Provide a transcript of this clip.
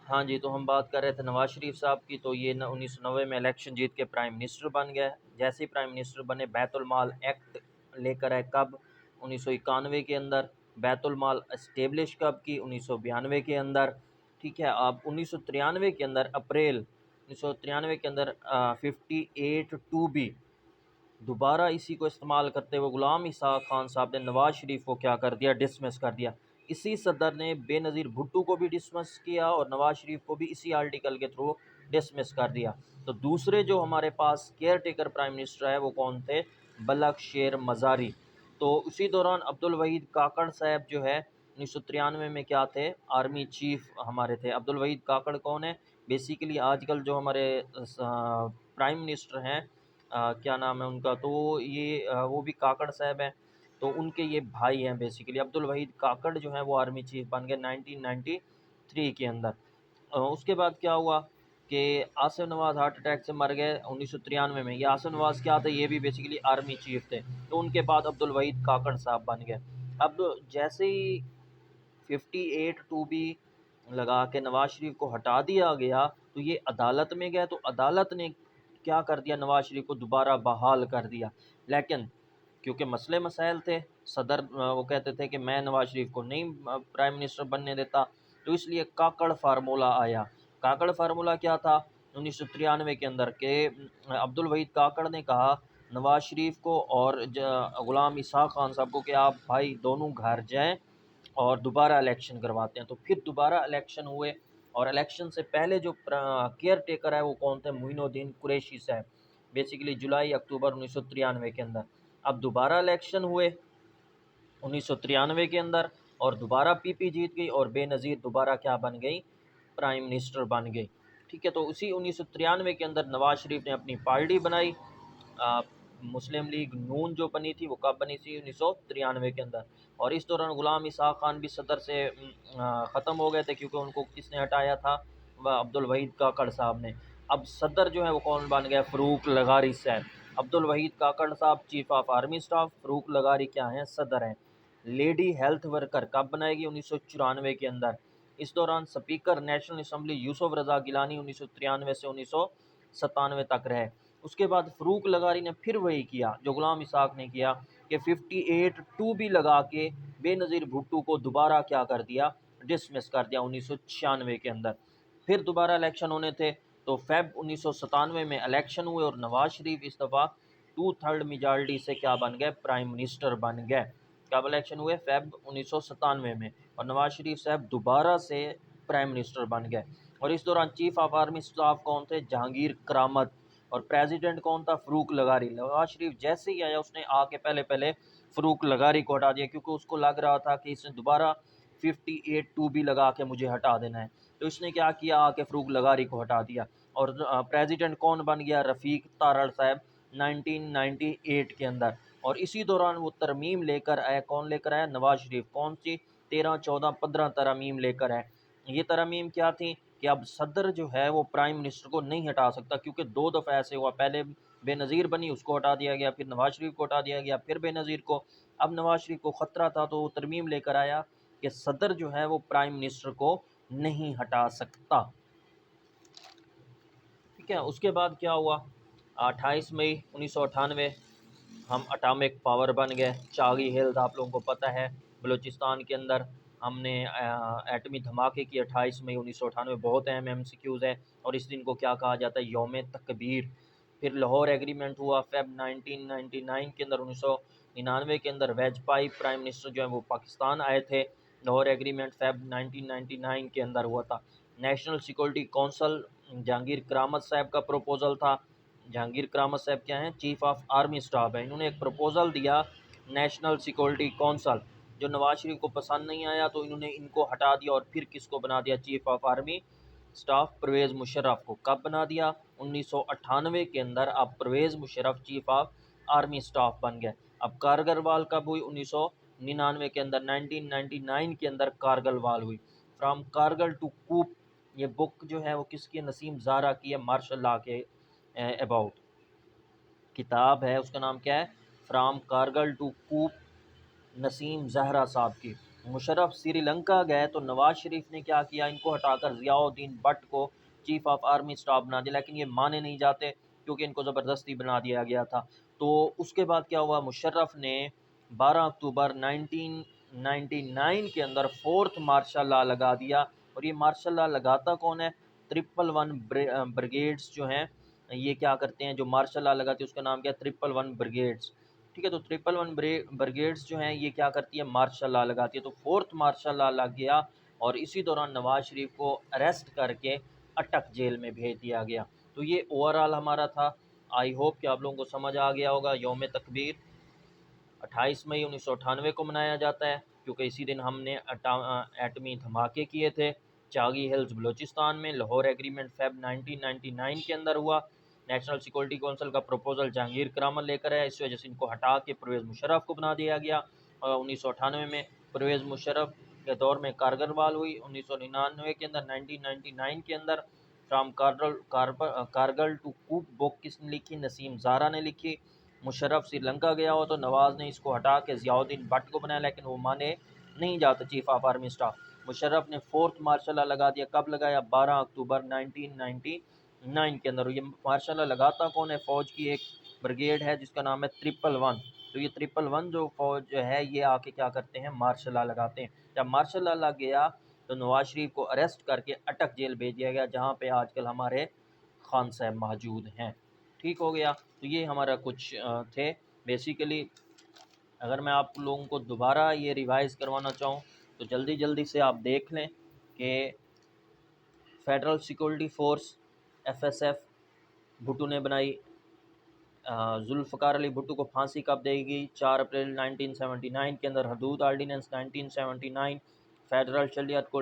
हाँ जी, तो हम बात कर रहे थे नवाज़ शरीफ साहब की। तो ये 1990 में इलेक्शन जीत के प्राइम मिनिस्टर बन गए। जैसे ही प्राइम मिनिस्टर बने, बैतुल माल एक्ट लेकर आए। कब? 1991 के अंदर। बैतुल माल इस्टेब्लिश कब की? 1992 के अंदर। ठीक है। अब 1993 के अंदर, अप्रैल 1993 के अंदर 58(2)B दोबारा इसी को इस्तेमाल करते हुए गुलाम इसहाक खान साहब ने नवाज़ शरीफ को क्या कर दिया? डिसमिस कर दिया। इसी सदर ने बेनज़ीर भुट्टो को भी डिसमिस किया और नवाज़ शरीफ को भी इसी आर्टिकल के थ्रू डिसमिस कर दिया। तो दूसरे जो हमारे पास केयर टेकर प्राइम मिनिस्टर है वो कौन थे? बलक शेर मज़ारी। तो उसी दौरान अब्दुल वहीद काकड़ साहब जो है 1993 में क्या थे? आर्मी चीफ हमारे थे। अब्दुल वहीद काकड़ कौन है? बेसिकली आजकल जो हमारे प्राइम मिनिस्टर हैं, क्या नाम है उनका? तो ये वो भी काकड़ साहब हैं। तो उनके ये भाई हैं बेसिकली। अब्दुल वहीद काकड़ जो हैं वो आर्मी चीफ बन गए 1993 के अंदर। उसके बाद क्या हुआ कि आसिफ नवाज़ हार्ट अटैक से मर गए 1993 में। ये आसिफ नवाज़ क्या थे? ये भी बेसिकली आर्मी चीफ थे। तो उनके बाद अब्दुल वहीद काकड़ साहब बन गए। अब जैसे ही 58(2)B लगा के नवाज़ शरीफ को हटा दिया गया, तो ये अदालत में गए। तो अदालत ने क्या कर दिया? नवाज़ शरीफ को दोबारा बहाल कर दिया। लेकिन क्योंकि मसले मसाइल थे, सदर वो कहते थे कि मैं नवाज़ शरीफ को नहीं प्राइम मिनिस्टर बनने देता, तो इसलिए काकड़ फार्मूला आया। काकड़ फार्मूला क्या था 1993 के अंदर? के अब्दुल वहीद काकड़ ने कहा नवाज़ शरीफ को और गुलाम इसहाक खान साहब को कि आप भाई दोनों घर जाएं और दोबारा इलेक्शन करवाते हैं। तो फिर दोबारा इलेक्शन हुए। और इलेक्शन से पहले जो केयर टेकर है वो कौन थे? मोइनुद्दीन कुरैशी साहब। बेसिकली जुलाई अक्टूबर 1993 के अंदर। अब दोबारा इलेक्शन हुए 1993 के अंदर, और दोबारा पीपी जीत गई और बेनज़ीर दोबारा क्या बन गई? प्राइम मिनिस्टर बन गई। ठीक है। तो उसी 1993 के अंदर नवाज़ शरीफ ने अपनी पार्टी बनाई। आ, मुस्लिम लीग नून जो बनी थी वो कब बनी थी? 1993 के अंदर। और इस दौरान गुलाम इसहाक खान भी सदर से ख़त्म हो गए थे, क्योंकि उनको किसने हटाया था? वह अब्दुल वहीद काकड़ साहब ने। अब सदर जो है वो कौन बन गया? फ़रूक लगारी साहब। अब्दुल वहीद काकड़ साहब chief of army staff, Farooq लगारी क्या हैं? सदर हैं। लेडी हेल्थ वर्कर कब बनाएगी? 1994 के अंदर। इस दौरान स्पीकर नेशनल असम्बली यूसुफ रज़ा गिलानी 1993 से 1997 तक रहे। उसके बाद फ़रूक लगारी ने फिर वही किया जो गुलाम इसहाक ने किया कि 58(2)B लगा के बेनज़ीर भुट्टो को दोबारा क्या कर दिया? डिसमिस कर दिया 1996 के अंदर। फिर दोबारा इलेक्शन होने थे। तो फ़ेब 1997 में इलेक्शन हुए और नवाज़ शरीफ इस दफ़ा 2/3 मेजॉरिटी से क्या बन गए? प्राइम मिनिस्टर बन गए। कब इलेक्शन हुए? फ़ेब 1997 में। और नवाज़ शरीफ साहब दोबारा से प्राइम मिनिस्टर बन गए। और इस दौरान चीफ ऑफ आर्मी स्टाफ कौन थे? जहांगीर करामत। और प्रेसिडेंट कौन था? फ़रूक लगारी। नवाज़ शरीफ जैसे ही आया उसने आके पहले फ़रूक लगारी को हटा दिया, क्योंकि उसको लग रहा था कि इसने दोबारा 58(2)B लगा के मुझे हटा देना है। तो इसने क्या किया? आके फ़रूक लगारी को हटा दिया। और प्रेसिडेंट कौन बन गया? रफ़ीक तारड़ साहब 1998 के अंदर। और इसी दौरान वो तरमीम लेकर आया। कौन लेकर आया? नवाज़ शरीफ। कौन सी? 13, 14, 15 तरमीम लेकर आए। ये तरमीम क्या थी कि अब सदर जो है वो प्राइम मिनिस्टर को नहीं हटा सकता, क्योंकि 2 दफ़ा ऐसे हुआ। पहले बेनज़ीर बनी, उसको हटा दिया गया, फिर नवाज़ शरीफ को हटा दिया गया, फिर बेनज़ीर को। अब नवाज़ शरीफ को ख़तरा था तो वो तरमीम लेकर आया कि सदर जो है वो प्राइम मिनिस्टर को नहीं हटा सकता। ठीक है। उसके बाद क्या हुआ? 28 मई 1998 हम अटामिक पावर बन गए। चागी हिल्स आप लोगों को पता है, बलूचिस्तान के अंदर हमने एटमी धमाके की। 28 मई 1998 बहुत अहम MCQs है। और इस दिन को क्या कहा जाता है? यौम तकबीर। फिर लाहौर एग्रीमेंट हुआ फ़ेब 1999 के अंदर। 1999 के अंदर वाजपेयी प्राइम मिनिस्टर जो है वो पाकिस्तान आए थे। लाहौर एग्रीमेंट फ़ेब 1999 के अंदर हुआ था। नेशनल सिक्योरिटी कौंसल जहांगीर करामत साहब का प्रपोज़ल था। जहांगीर करामत साहब क्या हैं? चीफ ऑफ आर्मी स्टाफ है। इन्होंने एक प्रपोज़ल दिया नेशनल सिक्योरिटी कौंसल, जो नवाज़ शरीफ को पसंद नहीं आया, तो इन्होंने इनको हटा दिया और फिर किसको बना दिया? Chief of army staff Pervez Musharraf को। कब बना दिया? 1998 के अंदर। अब Pervez Musharraf chief of army staff बन गए। अब कारगिल वार कब हुई? 1999 के अंदर। 1999 के अंदर कारगिल वार हुई। फ्राम कारगिल टू कूप, ये बुक जो है वो किसकी? नसीम ज़ारा की है, मार्शल लॉ के अबाउट किताब है। उसका नाम क्या है? फ्राम कारगिल टू कूप, नसीम ज़हरा साहब की। मुशर्रफ श्रीलंका गए तो नवाज शरीफ ने क्या किया, इनको हटाकर ज़ियाउद्दीन भट्ट को चीफ ऑफ आर्मी स्टाफ बना दिया, लेकिन ये माने नहीं जाते क्योंकि इनको ज़बरदस्ती बना दिया गया था। तो उसके बाद क्या हुआ, मुशर्रफ ने 12 अक्टूबर 1999 के अंदर फोर्थ मार्शल लॉ लगा दिया। और ये मार्शल लॉ लगाता कौन है, 111 ब्रिगेड्स जो हैं, ये क्या करते हैं, जो मार्शल लॉ लगाती है उसका नाम क्या है, 111 ब्रिगेड्स। ठीक है, तो 111 ब्रिगेड्स जो हैं ये क्या करती है, मार्शल लॉ लगाती है। तो फोर्थ मार्शल लॉ लग गया और इसी दौरान नवाज शरीफ को अरेस्ट करके अटक जेल में भेज दिया गया। तो ये ओवरऑल हमारा था। आई होप कि आप लोगों को समझ आ गया होगा। यौम तकबीर 28 मई 1998 को मनाया जाता है क्योंकि इसी दिन हमने एटमी धमाके किए थे चागी हिल्स बलूचिस्तान में। लाहौर एग्रीमेंट फेब 1999 के अंदर हुआ। नेशनल सिक्योरिटी काउंसिल का प्रपोजल जहांगीर करामल लेकर आया, इस वजह से इनको हटा के परवेज़ मुशर्रफ को बना दिया गया। और 1998 में परवेज़ मुशर्रफ के दौर में कारगिल वाल हुई। 1999 के अंदर 1999 के अंदर from Kargil to coup book किसने लिखी, नसीम ज़ारा ने लिखी। मुशर्रफ श्रीलंका गया हो तो नवाज़ ने इसको हटा के ज़ियाउद्दीन भट्ट को बनाया, लेकिन वो माने नहीं जाते chief of army staff. Musharraf ने फोर्थ मार्शल लॉ लगा दिया, कब लगाया, 12 अक्टूबर 1999 के अंदर। ये मार्शल लॉ लगाता कौन है, फ़ौज की एक ब्रिगेड है जिसका नाम है 111। तो ये 111 जो फ़ौज है ये आके क्या करते हैं, मार्शल लॉ लगाते हैं। जब मार्शल लॉ लग गया तो नवाज शरीफ को अरेस्ट करके अटक जेल भेज दिया गया, जहाँ पे आजकल हमारे खान साहब मौजूद हैं। ठीक हो गया। तो ये हमारा कुछ थे बेसिकली। अगर मैं आप लोगों को दोबारा ये रिवाइज़ करवाना चाहूँ तो जल्दी जल्दी से आप देख लें कि फेडरल सिक्योरिटी फोर्स एफएसएफ भुट्टो ने बनाई। जुल्फ़िकार अली भुट्टो को फांसी कब देगी, 4 अप्रैल 1979 के अंदर। हदूद आर्डीनेंस 1979। फेडरल शरीयत को